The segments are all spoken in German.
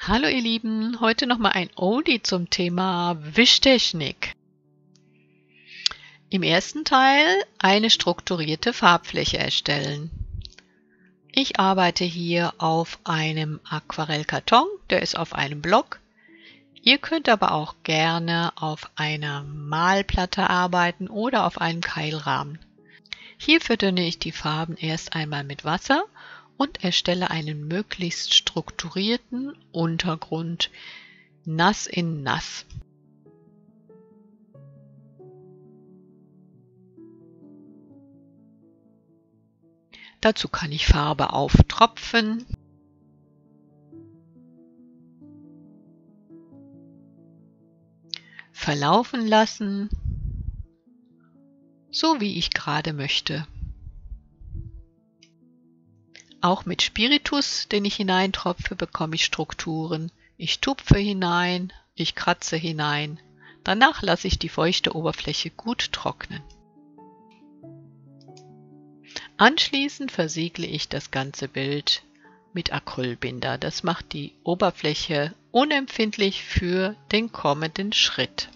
Hallo ihr Lieben, heute nochmal ein Oldie zum Thema Wischtechnik. Im ersten Teil eine strukturierte Farbfläche erstellen. Ich arbeite hier auf einem Aquarellkarton, der ist auf einem Block. Ihr könnt aber auch gerne auf einer Malplatte arbeiten oder auf einem Keilrahmen. Hier verdünne ich die Farben erst einmal mit Wasser und erstelle einen möglichst strukturierten Untergrund, nass in nass. Dazu kann ich Farbe auftropfen, verlaufen lassen, so wie ich gerade möchte. Auch mit Spiritus, den ich hineintropfe, bekomme ich Strukturen. Ich tupfe hinein, ich kratze hinein. Danach lasse ich die feuchte Oberfläche gut trocknen. Anschließend versiegle ich das ganze Bild mit Acrylbinder. Das macht die Oberfläche unempfindlich für den kommenden Schritt.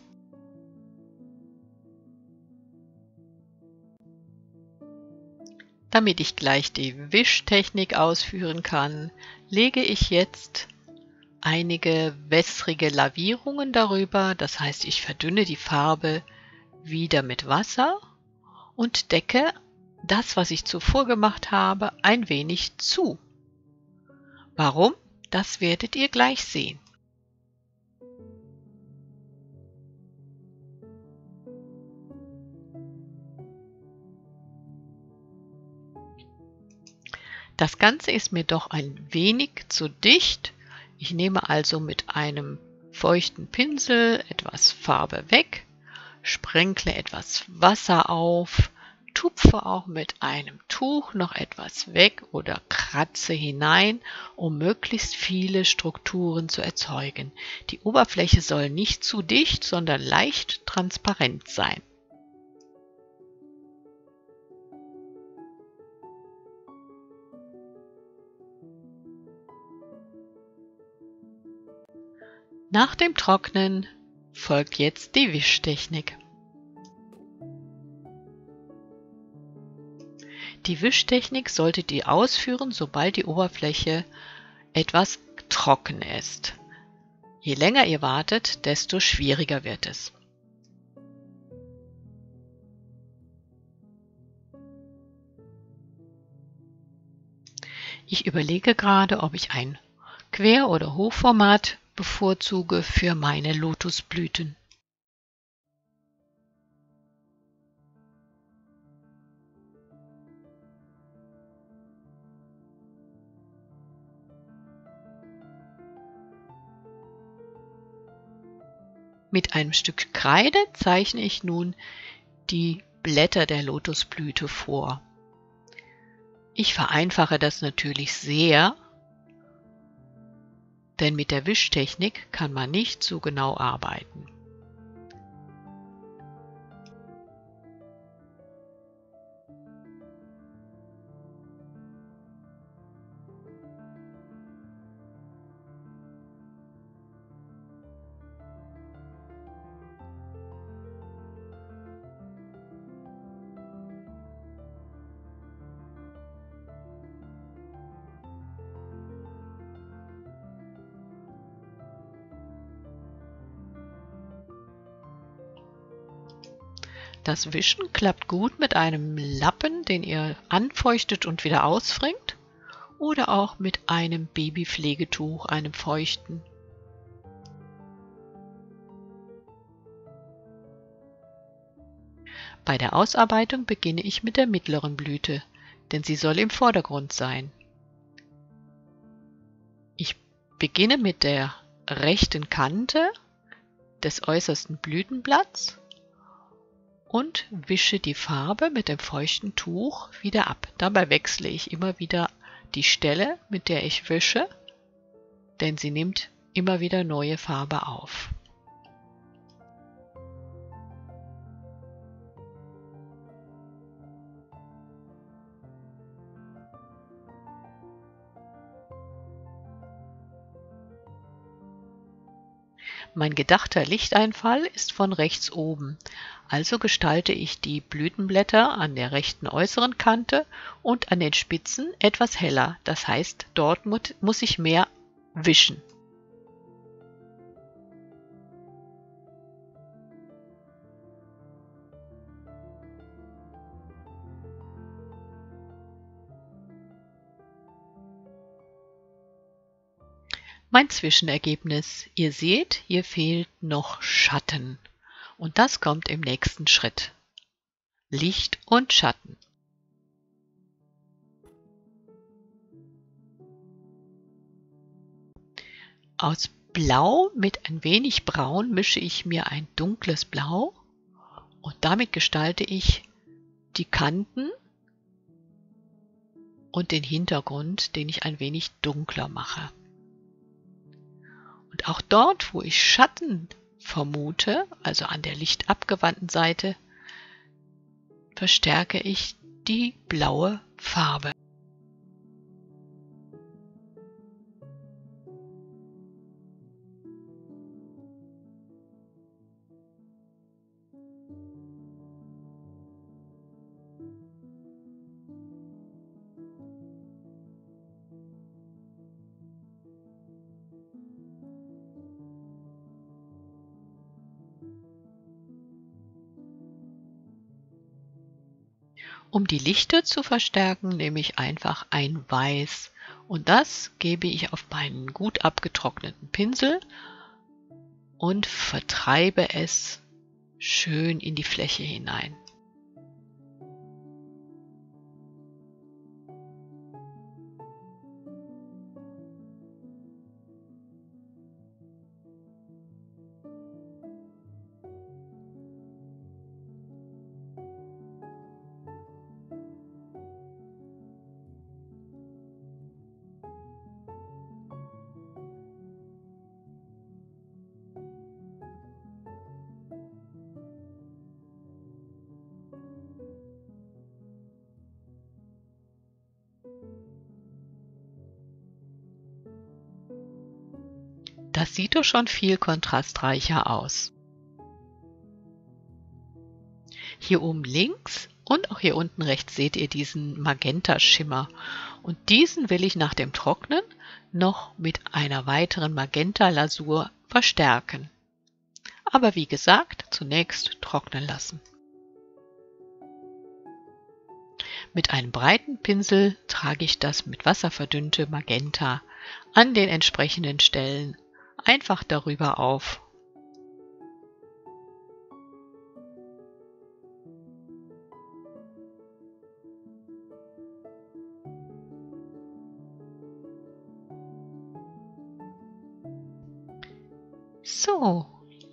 Damit ich gleich die Wischtechnik ausführen kann, lege ich jetzt einige wässrige Lavierungen darüber. Das heißt, ich verdünne die Farbe wieder mit Wasser und decke das, was ich zuvor gemacht habe, ein wenig zu. Warum? Das werdet ihr gleich sehen. Das Ganze ist mir doch ein wenig zu dicht. Ich nehme also mit einem feuchten Pinsel etwas Farbe weg, sprenkle etwas Wasser auf, tupfe auch mit einem Tuch noch etwas weg oder kratze hinein, um möglichst viele Strukturen zu erzeugen. Die Oberfläche soll nicht zu dicht, sondern leicht transparent sein. Nach dem Trocknen folgt jetzt die Wischtechnik. Die Wischtechnik solltet ihr ausführen, sobald die Oberfläche etwas trocken ist. Je länger ihr wartet, desto schwieriger wird es. Ich überlege gerade, ob ich ein Quer- oder Hochformat bevorzuge für meine Lotusblüten. Mit einem Stück Kreide zeichne ich nun die Blätter der Lotusblüte vor. Ich vereinfache das natürlich sehr, denn mit der Wischtechnik kann man nicht so genau arbeiten. Das Wischen klappt gut mit einem Lappen, den ihr anfeuchtet und wieder auswringt, oder auch mit einem Babypflegetuch, einem feuchten. Bei der Ausarbeitung beginne ich mit der mittleren Blüte, denn sie soll im Vordergrund sein. Ich beginne mit der rechten Kante des äußersten Blütenblatts und wische die Farbe mit dem feuchten Tuch wieder ab. Dabei wechsle ich immer wieder die Stelle, mit der ich wische, denn sie nimmt immer wieder neue Farbe auf. Mein gedachter Lichteinfall ist von rechts oben, also gestalte ich die Blütenblätter an der rechten äußeren Kante und an den Spitzen etwas heller, das heißt, dort muss ich mehr wischen. Mein Zwischenergebnis. Ihr seht, hier fehlt noch Schatten. Und das kommt im nächsten Schritt. Licht und Schatten. Aus Blau mit ein wenig Braun mische ich mir ein dunkles Blau und damit gestalte ich die Kanten und den Hintergrund, den ich ein wenig dunkler mache. Und auch dort, wo ich Schatten vermute, also an der lichtabgewandten Seite, verstärke ich die blaue Farbe. Um die Lichter zu verstärken, nehme ich einfach ein Weiß und das gebe ich auf meinen gut abgetrockneten Pinsel und vertreibe es schön in die Fläche hinein. Das sieht doch schon viel kontrastreicher aus. Hier oben links und auch hier unten rechts seht ihr diesen Magenta-Schimmer. Und diesen will ich nach dem Trocknen noch mit einer weiteren Magenta-Lasur verstärken. Aber wie gesagt, zunächst trocknen lassen. Mit einem breiten Pinsel trage ich das mit Wasser verdünnte Magenta an den entsprechenden Stellen einfach darüber auf. So,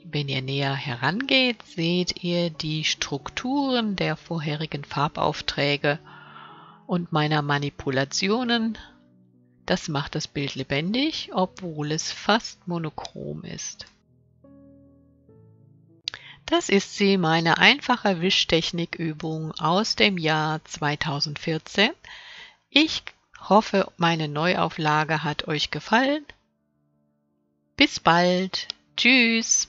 wenn ihr näher herangeht, seht ihr die Strukturen der vorherigen Farbaufträge und meiner Manipulationen. Das macht das Bild lebendig, obwohl es fast monochrom ist. Das ist sie, meine einfache Wischtechnikübung aus dem Jahr 2014. Ich hoffe, meine Neuauflage hat euch gefallen. Bis bald. Tschüss.